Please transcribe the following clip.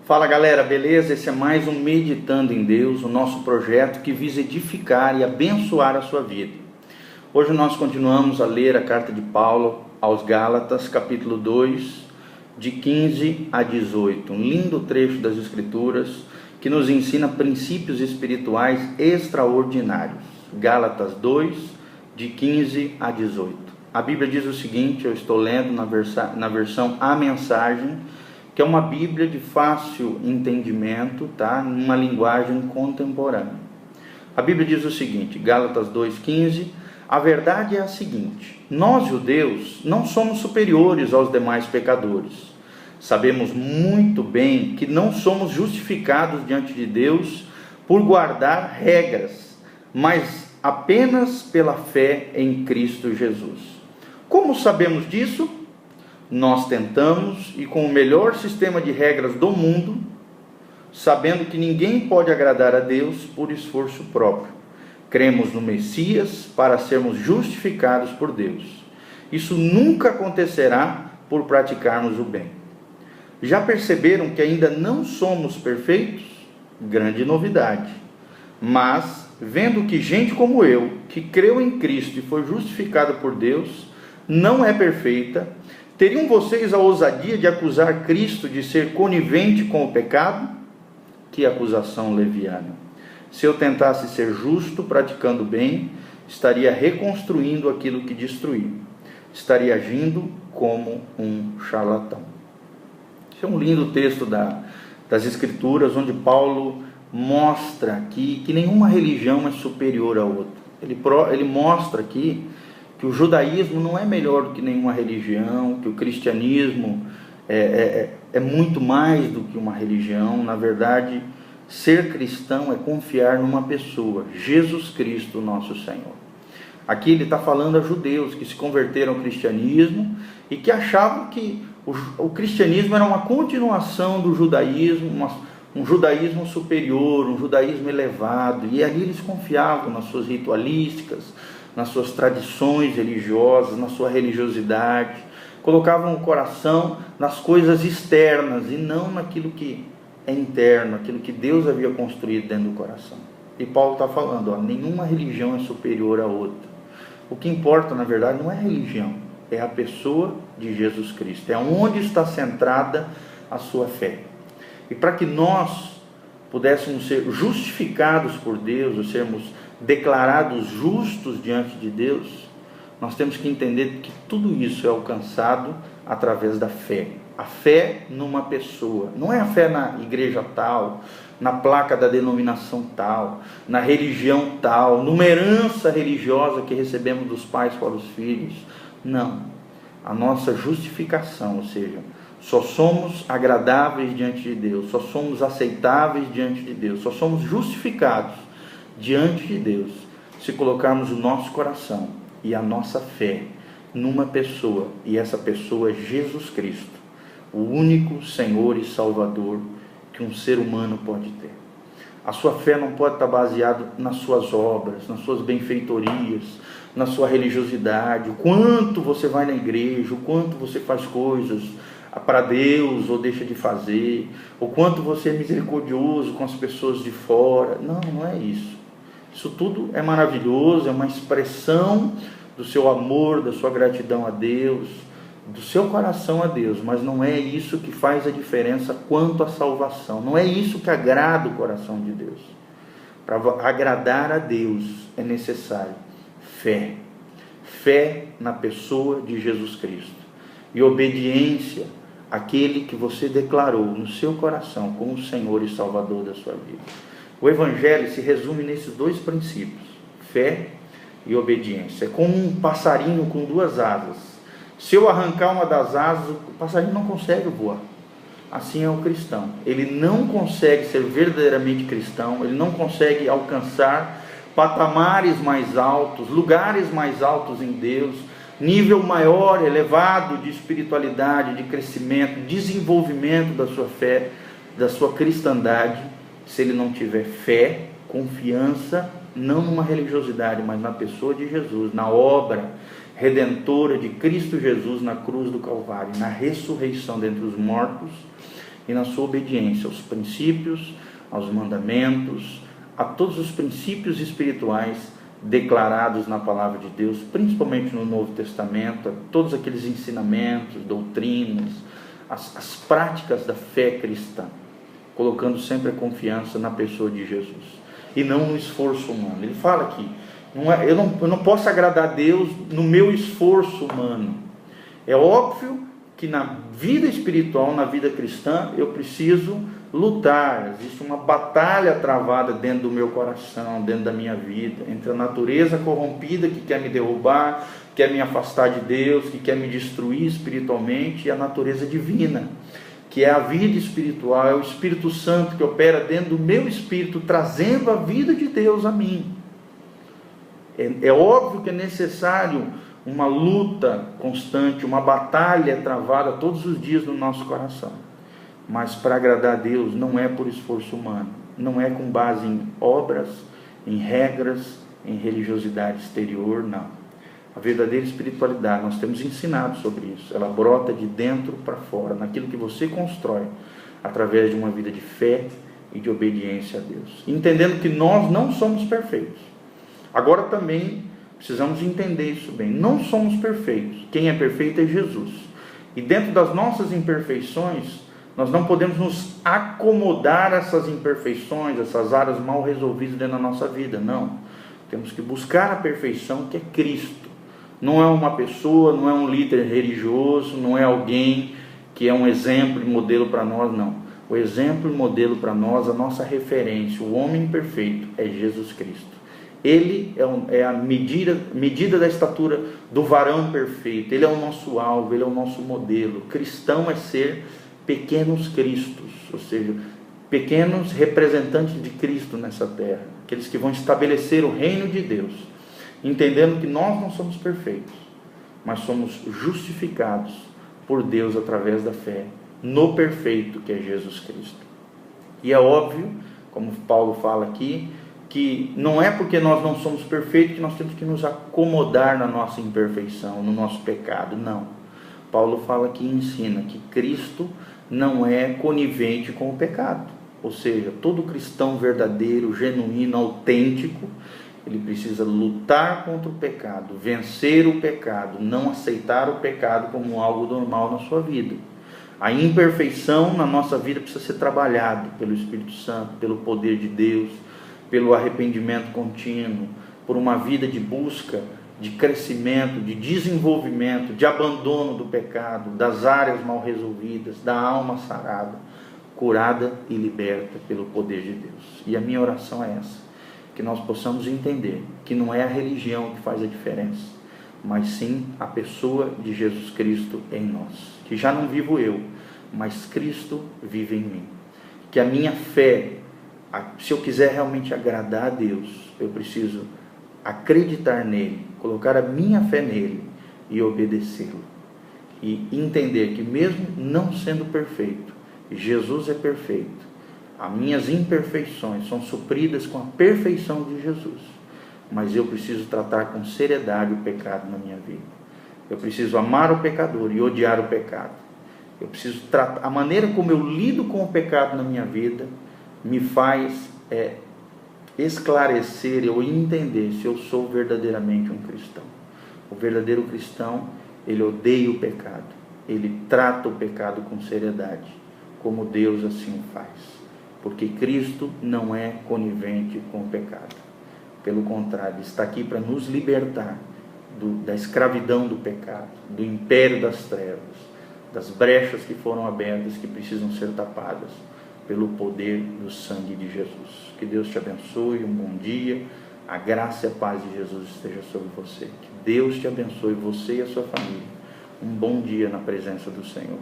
Fala galera, beleza? Esse é mais um Meditando em Deus, o nosso projeto que visa edificar e abençoar a sua vida. Hoje nós continuamos a ler a carta de Paulo aos Gálatas, capítulo 2, de 15 a 18. Um lindo trecho das Escrituras que nos ensina princípios espirituais extraordinários. Gálatas 2, de 15 a 18. A Bíblia diz o seguinte, eu estou lendo na versão A Mensagem, que é uma Bíblia de fácil entendimento, tá? Numa linguagem contemporânea. A Bíblia diz o seguinte, Gálatas 2,15, a verdade é a seguinte, nós judeus não somos superiores aos demais pecadores. Sabemos muito bem que não somos justificados diante de Deus por guardar regras, mas apenas pela fé em Cristo Jesus. Como sabemos disso? Nós tentamos, e com o melhor sistema de regras do mundo, sabendo que ninguém pode agradar a Deus por esforço próprio. Cremos no Messias para sermos justificados por Deus. Isso nunca acontecerá por praticarmos o bem. Já perceberam que ainda não somos perfeitos? Grande novidade. Mas, vendo que gente como eu, que creu em Cristo e foi justificado por Deus, não é perfeita, teriam vocês a ousadia de acusar Cristo de ser conivente com o pecado? Que acusação leviana! Se eu tentasse ser justo praticando bem, estaria reconstruindo aquilo que destruí. Estaria agindo como um charlatão. Esse é um lindo texto das Escrituras, onde Paulo mostra aqui que nenhuma religião é superior à outra. Ele mostra aqui que o judaísmo não é melhor do que nenhuma religião, que o cristianismo é muito mais do que uma religião. Na verdade, ser cristão é confiar numa pessoa, Jesus Cristo, nosso Senhor. Aqui ele está falando a judeus que se converteram ao cristianismo e que achavam que o cristianismo era uma continuação do judaísmo, um judaísmo superior, um judaísmo elevado, e ali eles confiavam nas suas ritualísticas, nas suas tradições religiosas, na sua religiosidade, colocavam o coração nas coisas externas e não naquilo que é interno, aquilo que Deus havia construído dentro do coração. E Paulo está falando, nenhuma religião é superior à outra. O que importa, na verdade, não é a religião, é a pessoa de Jesus Cristo, é onde está centrada a sua fé. E para que nós pudéssemos ser justificados por Deus, ou sermos declarados justos diante de Deus, nós temos que entender que tudo isso é alcançado através da fé. A fé numa pessoa, não é a fé na igreja tal, na placa da denominação tal, na religião tal, numa herança religiosa que recebemos dos pais para os filhos. Não, a nossa justificação, ou seja, só somos agradáveis diante de Deus, só somos aceitáveis diante de Deus, só somos justificados diante de Deus se colocarmos o nosso coração e a nossa fé numa pessoa, e essa pessoa é Jesus Cristo, o único Senhor e Salvador que um ser humano pode ter. A sua fé não pode estar baseada nas suas obras, nas suas benfeitorias, na sua religiosidade, o quanto você vai na igreja, o quanto você faz coisas para Deus ou deixa de fazer, o quanto você é misericordioso com as pessoas de fora. Não, não é isso. Isso tudo é maravilhoso, é uma expressão do seu amor, da sua gratidão a Deus, do seu coração a Deus, mas não é isso que faz a diferença quanto à salvação. Não é isso que agrada o coração de Deus. Para agradar a Deus é necessário fé. Fé na pessoa de Jesus Cristo. E obediência àquele que você declarou no seu coração como o Senhor e Salvador da sua vida. O Evangelho se resume nesses dois princípios, fé e obediência. É como um passarinho com duas asas. Se eu arrancar uma das asas, o passarinho não consegue voar. Assim é o cristão. Ele não consegue ser verdadeiramente cristão, ele não consegue alcançar patamares mais altos, lugares mais altos em Deus, nível maior, elevado de espiritualidade, de crescimento, desenvolvimento da sua fé, da sua cristandade, se ele não tiver fé, confiança, não numa religiosidade, mas na pessoa de Jesus, na obra redentora de Cristo Jesus na cruz do Calvário, na ressurreição dentre os mortos e na sua obediência aos princípios, aos mandamentos, a todos os princípios espirituais declarados na palavra de Deus, principalmente no Novo Testamento, a todos aqueles ensinamentos, doutrinas, as práticas da fé cristã, colocando sempre a confiança na pessoa de Jesus e não no esforço humano. Ele fala aqui, eu não posso agradar a Deus no meu esforço humano. É óbvio que na vida espiritual, na vida cristã, eu preciso lutar. Existe uma batalha travada dentro do meu coração, dentro da minha vida, entre a natureza corrompida que quer me derrubar, quer me afastar de Deus, que quer me destruir espiritualmente, e a natureza divina, que é a vida espiritual, é o Espírito Santo que opera dentro do meu espírito, trazendo a vida de Deus a mim. É óbvio que é necessário uma luta constante, uma batalha travada todos os dias no nosso coração. Mas para agradar a Deus não é por esforço humano, não é com base em obras, em regras, em religiosidade exterior, não. A verdadeira espiritualidade, nós temos ensinado sobre isso, ela brota de dentro para fora, naquilo que você constrói, através de uma vida de fé e de obediência a Deus. Entendendo que nós não somos perfeitos. Agora também precisamos entender isso bem, não somos perfeitos, quem é perfeito é Jesus. E dentro das nossas imperfeições, nós não podemos nos acomodar a essas imperfeições, essas áreas mal resolvidas dentro da nossa vida, não. Temos que buscar a perfeição que é Cristo. Não é uma pessoa, não é um líder religioso, não é alguém que é um exemplo e modelo para nós, não. O exemplo e modelo para nós, a nossa referência, o homem perfeito é Jesus Cristo. Ele é a medida da estatura do varão perfeito. Ele é o nosso alvo, ele é o nosso modelo. Cristão é ser pequenos cristos, ou seja, pequenos representantes de Cristo nessa terra, aqueles que vão estabelecer o reino de Deus, entendendo que nós não somos perfeitos, mas somos justificados por Deus através da fé no perfeito que é Jesus Cristo. E é óbvio, como Paulo fala aqui, que não é porque nós não somos perfeitos que nós temos que nos acomodar na nossa imperfeição, no nosso pecado, não. Paulo fala aqui e ensina que Cristo não é conivente com o pecado. Ou seja, todo cristão verdadeiro, genuíno, autêntico, ele precisa lutar contra o pecado, vencer o pecado, não aceitar o pecado como algo normal na sua vida. A imperfeição na nossa vida precisa ser trabalhada pelo Espírito Santo, pelo poder de Deus, pelo arrependimento contínuo, por uma vida de busca, de crescimento, de desenvolvimento, de abandono do pecado, das áreas mal resolvidas, da alma sarada, curada e liberta pelo poder de Deus. E a minha oração é essa, que nós possamos entender que não é a religião que faz a diferença, mas sim a pessoa de Jesus Cristo em nós, que já não vivo eu, mas Cristo vive em mim. Que a minha fé, se eu quiser realmente agradar a Deus, eu preciso acreditar nele, colocar a minha fé nele e obedecê-lo. E entender que mesmo não sendo perfeito, Jesus é perfeito. As minhas imperfeições são supridas com a perfeição de Jesus. Mas eu preciso tratar com seriedade o pecado na minha vida. Eu preciso amar o pecador e odiar o pecado. Eu preciso tratar, a maneira como eu lido com o pecado na minha vida me faz esclarecer ou entender se eu sou verdadeiramente um cristão. O verdadeiro cristão, ele odeia o pecado, ele trata o pecado com seriedade, como Deus assim o faz, porque Cristo não é conivente com o pecado, pelo contrário, está aqui para nos libertar da escravidão do pecado, do império das trevas, das brechas que foram abertas, que precisam ser tapadas pelo poder do sangue de Jesus. Que Deus te abençoe, um bom dia, a graça e a paz de Jesus esteja sobre você. Que Deus te abençoe, você e a sua família. Um bom dia na presença do Senhor.